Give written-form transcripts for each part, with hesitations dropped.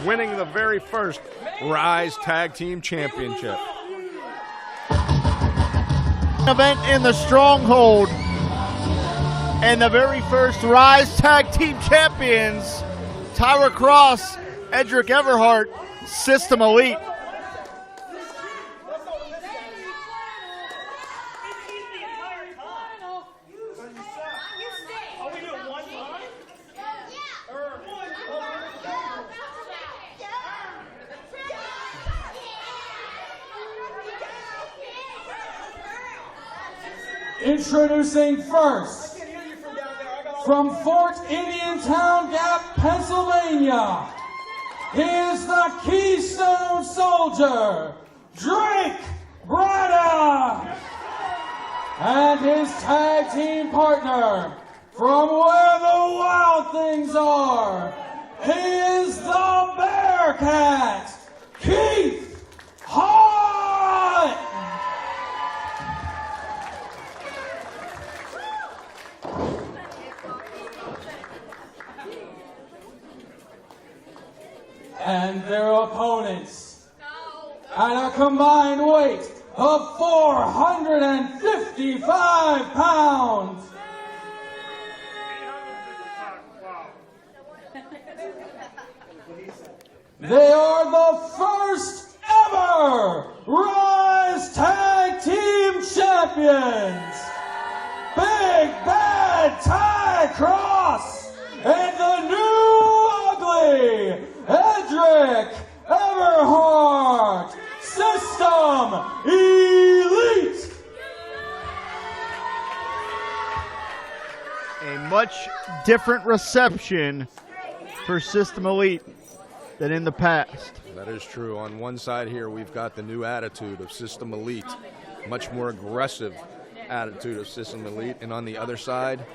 winning the very first Rise Tag Team Championship. Event in the Stronghold, and the very first Rise Tag Team Champions, Tyra Cross, Edric Everhart, System Elite. Introducing first, from Fort Indian Town Gap, Pennsylvania, he is the Keystone Soldier, Drake Braddock, and his tag team partner, from where the wild things are, he is the Bearcat, Keith Haught. And their opponents, at a combined weight of 455 pounds, they are the first ever Rise Tag Team Champions, Big Bad Ty Cross and the new ugly Edric Everhart, System Elite. A much different reception for System Elite than in the past. That is true. On one side here, we've got the new attitude of System Elite, much more aggressive attitude of System Elite, and on the other side,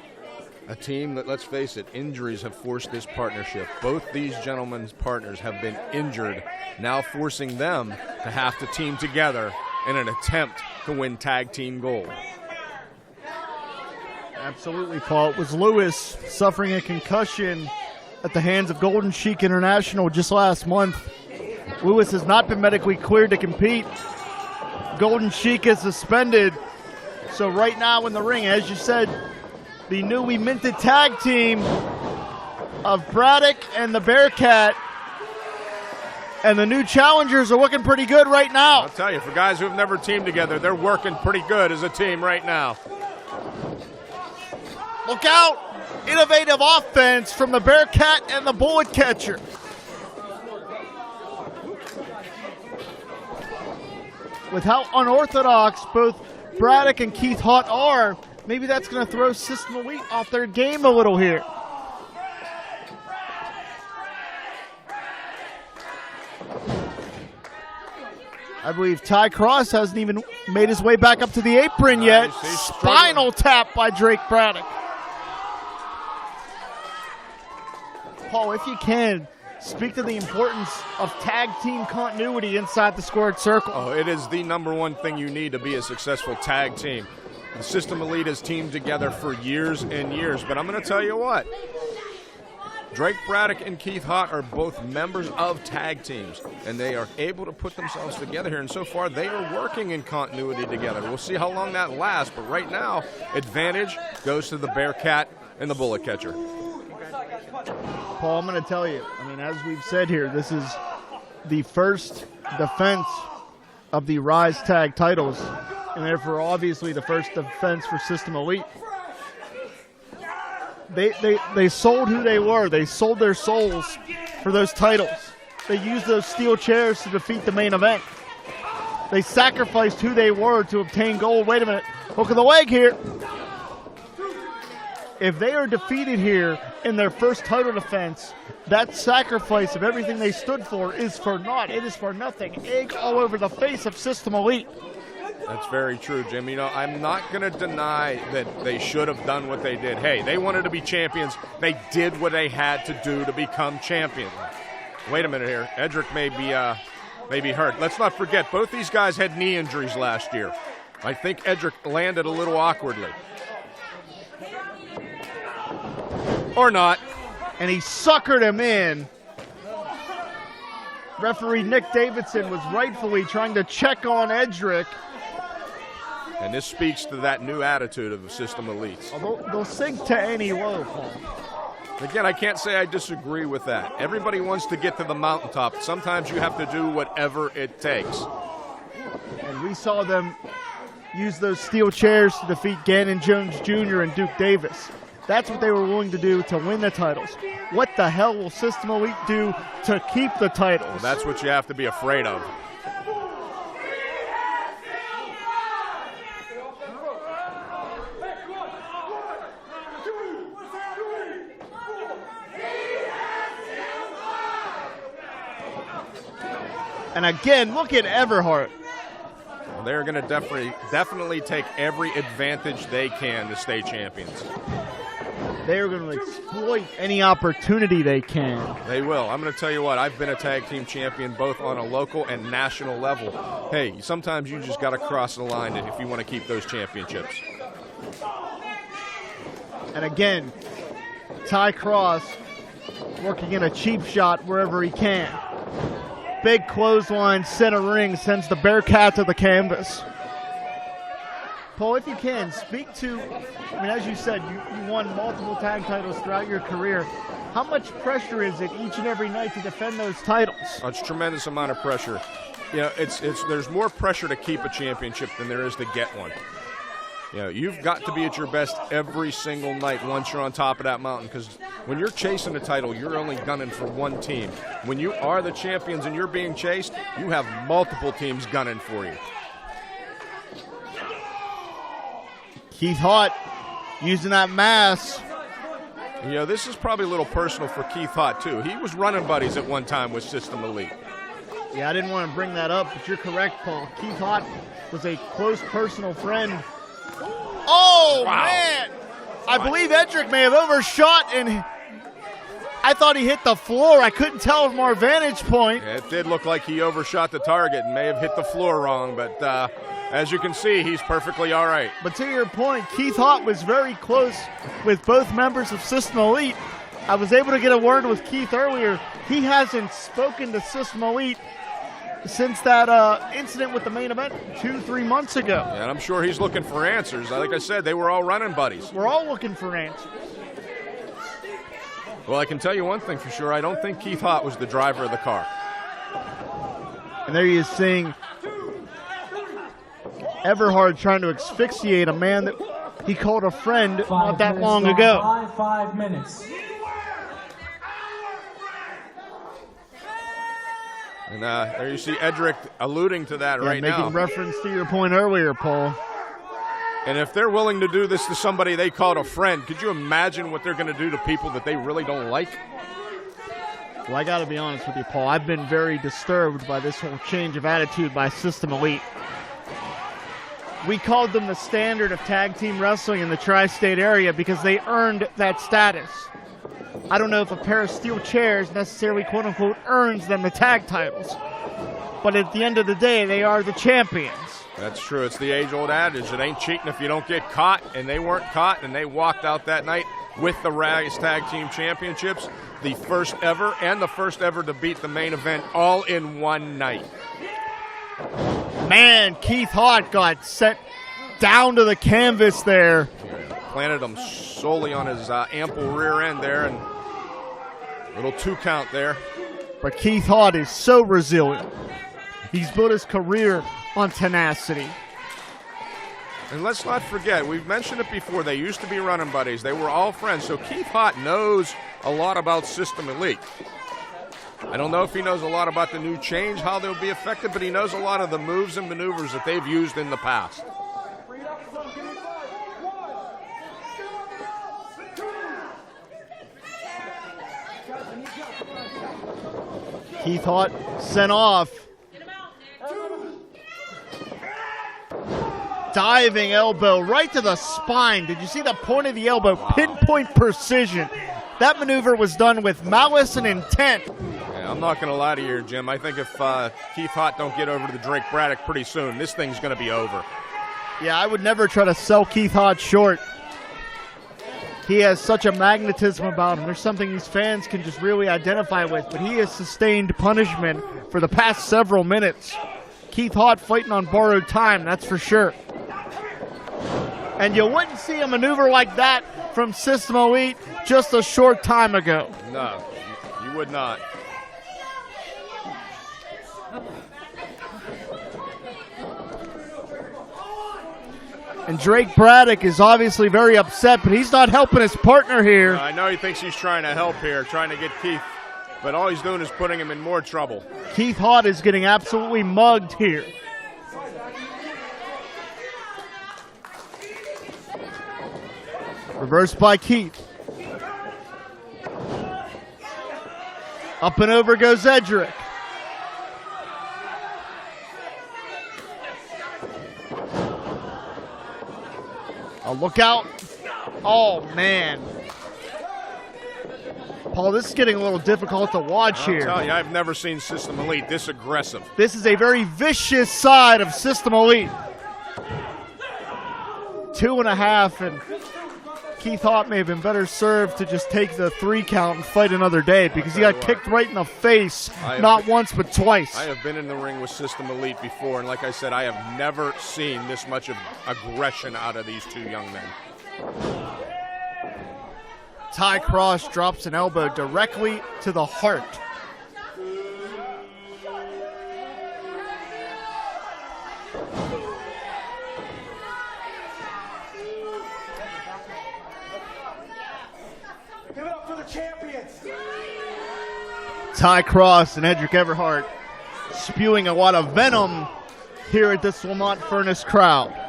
a team that, let's face it, injuries have forced this partnership. Both these gentlemen's partners have been injured, now forcing them to have to team together in an attempt to win tag team gold. Absolutely, Paul. It was Lewis suffering a concussion at the hands of Golden Sheik International just last month. Lewis has not been medically cleared to compete. Golden Sheik is suspended. So right now in the ring, as you said, the newly minted tag team of Braddock and the Bearcat, and the new challengers are looking pretty good right now. I'll tell you, for guys who have never teamed together, they're working pretty good as a team right now. Look out! Innovative offense from the Bearcat and the Bullet Catcher. With how unorthodox both Braddock and Keith Haught are, maybe that's going to throw System Elite off their game a little here. I believe Ty Cross hasn't even made his way back up to the apron yet. Spinal tap by Drake Braddock. Paul, if you can, speak to the importance of tag team continuity inside the squared circle. Oh, it is the number one thing you need to be a successful tag team. The System Elite has teamed together for years and years, but I'm going to tell you what. Drake Braddock and Keith Haught are both members of tag teams, and they are able to put themselves together here, and so far they are working in continuity together. We'll see how long that lasts, but right now, advantage goes to the Bearcat and the Bullet Catcher. Paul, I'm going to tell you, as we've said here, this is the first defense of the Rise Tag titles, and therefore obviously the first defense for System Elite. They sold who they were. They sold their souls for those titles. They used those steel chairs to defeat the main event. They sacrificed who they were to obtain gold. Wait a minute. Hook of the leg here. If they are defeated here in their first title defense, that sacrifice of everything they stood for is for naught. It is for nothing. Egg all over the face of System Elite. That's very true, Jim. I'm not going to deny that they should have done what they did. Hey, they wanted to be champions. They did what they had to do to become champions. Wait a minute here. Edric may be hurt. Let's not forget, both these guys had knee injuries last year. I think Edric landed a little awkwardly. Or not. And he suckered him in. Referee Nick Davidson was rightfully trying to check on Edric. And this speaks to that new attitude of the System Elites. They'll sink to any low, Paul. Again, I can't say I disagree with that. Everybody wants to get to the mountaintop. Sometimes you have to do whatever it takes. And we saw them use those steel chairs to defeat Gannon Jones Jr. and Duke Davis. That's what they were willing to do to win the titles. What the hell will System Elite do to keep the titles? Well, that's what you have to be afraid of. And again, look at Everhart. They're going to definitely take every advantage they can to stay champions. They're going to exploit any opportunity they can. They will. I'm going to tell you what, I've been a tag team champion both on a local and national level. Hey, sometimes you just got to cross the line if you want to keep those championships. And again, Ty Cross working in a cheap shot wherever he can. Big clothesline, center ring, sends the Bearcat to the canvas. Paul, if you can, speak to, as you said, you won multiple tag titles throughout your career. How much pressure is it each and every night to defend those titles? It's a tremendous amount of pressure. There's more pressure to keep a championship than there is to get one. You've got to be at your best every single night once you're on top of that mountain, because when you're chasing a title, you're only gunning for one team. When you are the champions and you're being chased, you have multiple teams gunning for you. Keith Haught using that mass. This is probably a little personal for Keith Haught, too. He was running buddies at one time with System Elite. Yeah, I didn't want to bring that up, but you're correct, Paul. Keith Haught was a close personal friend. Oh, wow. Man! I believe Edric may have overshot, and I thought he hit the floor. I couldn't tell from our vantage point. Yeah, it did look like he overshot the target and may have hit the floor wrong, but as you can see, he's perfectly all right. But to your point, Keith Haught was very close with both members of System Elite. I was able to get a word with Keith earlier. He hasn't spoken to System Elite since that incident with the main event 2-3 months ago. Yeah, and I'm sure he's looking for answers. Like I said, they were all running buddies. We're all looking for answers. Well, I can tell you one thing for sure. I don't think Keith Haught was the driver of the car. And there he is seeing Everhart trying to asphyxiate a man that he called a friend not that long ago. 5 minutes. And there you see Edric alluding to that right now. Making reference to your point earlier, Paul. And if they're willing to do this to somebody they called a friend, could you imagine what they're going to do to people that they really don't like? Well, I got to be honest with you, Paul. I've been very disturbed by this whole change of attitude by System Elite. We called them the standard of tag team wrestling in the tri-state area because they earned that status. I don't know if a pair of steel chairs necessarily, quote-unquote, earns them the tag titles. But at the end of the day, they are the champions. That's true. It's the age-old adage. It ain't cheating if you don't get caught, and they weren't caught, and they walked out that night with the Rise Tag Team Championships, the first ever and the first ever to beat the main event all in one night. Man, Keith Haught got sent down to the canvas there. Planted him solely on his ample rear end there, and little 2 count there. But Keith Haught is so resilient. He's built his career on tenacity. And let's not forget, we've mentioned it before, they used to be running buddies. They were all friends. So Keith Haught knows a lot about System Elite. I don't know if he knows a lot about the new change, how they'll be affected, but he knows a lot of the moves and maneuvers that they've used in the past. Keith Haught sent off. Diving elbow right to the spine. Did you see the point of the elbow? Wow. Pinpoint precision. That maneuver was done with malice and intent. Yeah, I'm not going to lie to you, Jim. I think if Keith Haught don't get over to the Drake Braddock pretty soon, this thing's going to be over. Yeah, I would never try to sell Keith Haught short. He has such a magnetism about him. There's something these fans can just really identify with, but he has sustained punishment for the past several minutes. Keith Haught fighting on borrowed time, that's for sure. And you wouldn't see a maneuver like that from System Elite just a short time ago. No, you would not. And Drake Braddock is obviously very upset, but he's not helping his partner here. I know he thinks he's trying to help here, trying to get Keith, but all he's doing is putting him in more trouble. Keith Haught is getting absolutely mugged here. Reversed by Keith. Up and over goes Edric. Oh, look out. Oh, man. Paul, this is getting a little difficult to watch here. I'll tell you, I've never seen System Elite this aggressive. This is a very vicious side of System Elite. 2.5, and Keith Haught may have been better served to just take the 3 count and fight another day, because he got kicked right in the face, not once but twice. I have been in the ring with System Elite before, and like I said, I have never seen this much of aggression out of these two young men. Ty Cross drops an elbow directly to the heart. Give it up for the champions. Ty Cross and Edric Everhart spewing a lot of venom here at this Lamont Furnace crowd.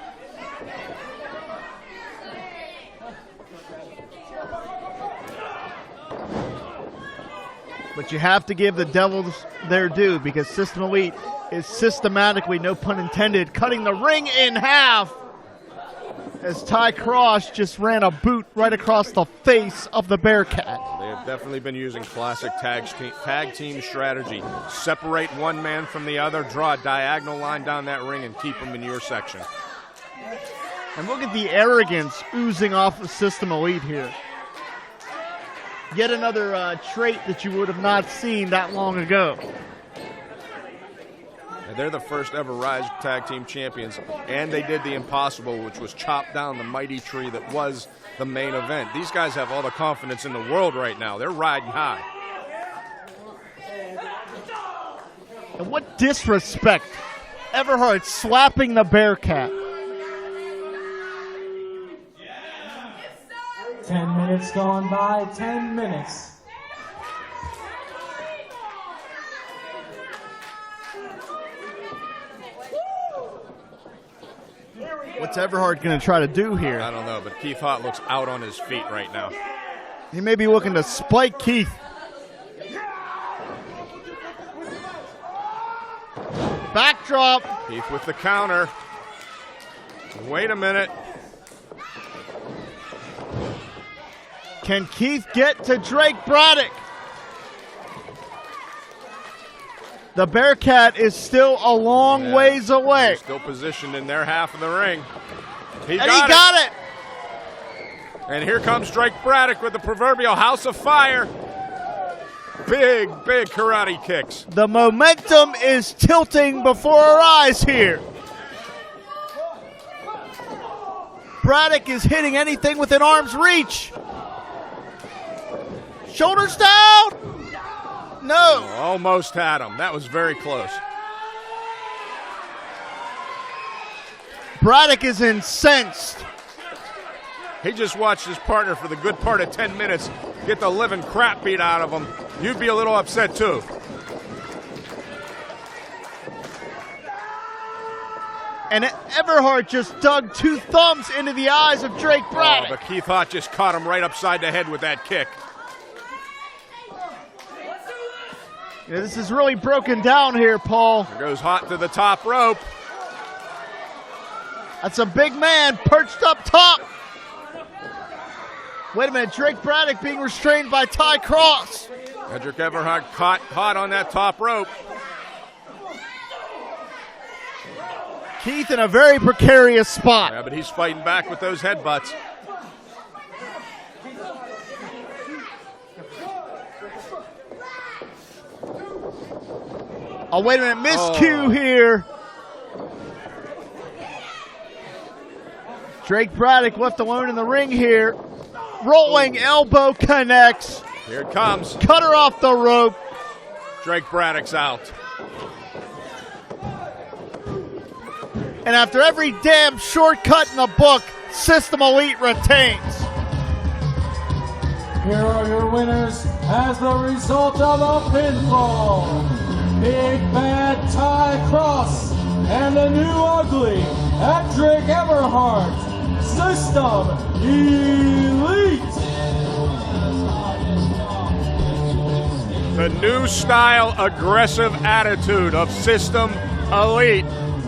But you have to give the Devils their due, because System Elite is systematically, no pun intended, cutting the ring in half as Ty Cross just ran a boot right across the face of the Bearcat. They have definitely been using classic tag team strategy. Separate one man from the other, draw a diagonal line down that ring, and keep them in your section. And look at the arrogance oozing off of System Elite here. Yet another trait that you would have not seen that long ago. And they're the first ever Rise Tag Team Champions, and they did the impossible, which was chop down the mighty tree that was the main event. These guys have all the confidence in the world right now. They're riding high. And what disrespect. Everhart slapping the Bearcat. 10 minutes gone by, 10 minutes. What's Everhart going to try to do here? I don't know, but Keith Haught looks out on his feet right now. He may be looking to spike Keith. Backdrop. Keith with the counter. Wait a minute. Can Keith get to Drake Braddock? The Bearcat is still a long ways away. He's still positioned in their half of the ring. He got it. And here comes Drake Braddock with the proverbial house of fire. Big, big karate kicks. The momentum is tilting before our eyes here. Braddock is hitting anything within arm's reach. Shoulders down. No. Almost had him. That was very close. Braddock is incensed. He just watched his partner for the good part of 10 minutes get the living crap beat out of him. You'd be a little upset too. And Everhart just dug 2 thumbs into the eyes of Drake Braddock. But Keith Haught just caught him right upside the head with that kick. Yeah, this is really broken down here, Paul. There goes Haught to the top rope. That's a big man perched up top. Wait a minute, Drake Braddock being restrained by Ty Cross. Edric Everhart caught Haught on that top rope. Keith in a very precarious spot. Yeah, but he's fighting back with those headbutts. Oh, wait a minute. Miscue here. Drake Braddock left alone in the ring here. Rolling elbow connects. Here it comes. Cutter off the rope. Drake Braddock's out. And after every damn shortcut in the book, System Elite retains. Here are your winners as the result of a pinfall. Big Bad Ty Cross and the new ugly Edric Everhart. System Elite. The new style, aggressive attitude of System Elite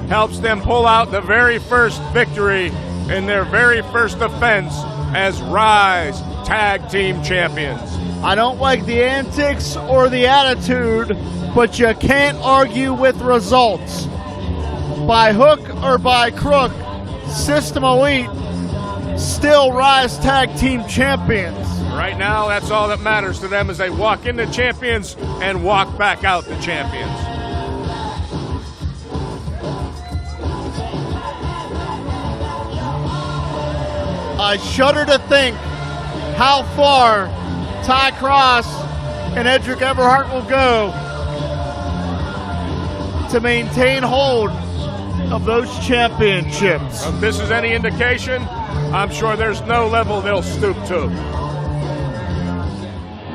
helps them pull out the very first victory in their very first offense as Rise Tag Team Champions. I don't like the antics or the attitude, but you can't argue with results. By hook or by crook, System Elite still Rise Tag Team Champions. Right now, that's all that matters to them as they walk into champions and walk back out the champions. I shudder to think how far Ty Cross and Edric Everhart will go to maintain hold of those championships. If this is any indication, I'm sure there's no level they'll stoop to.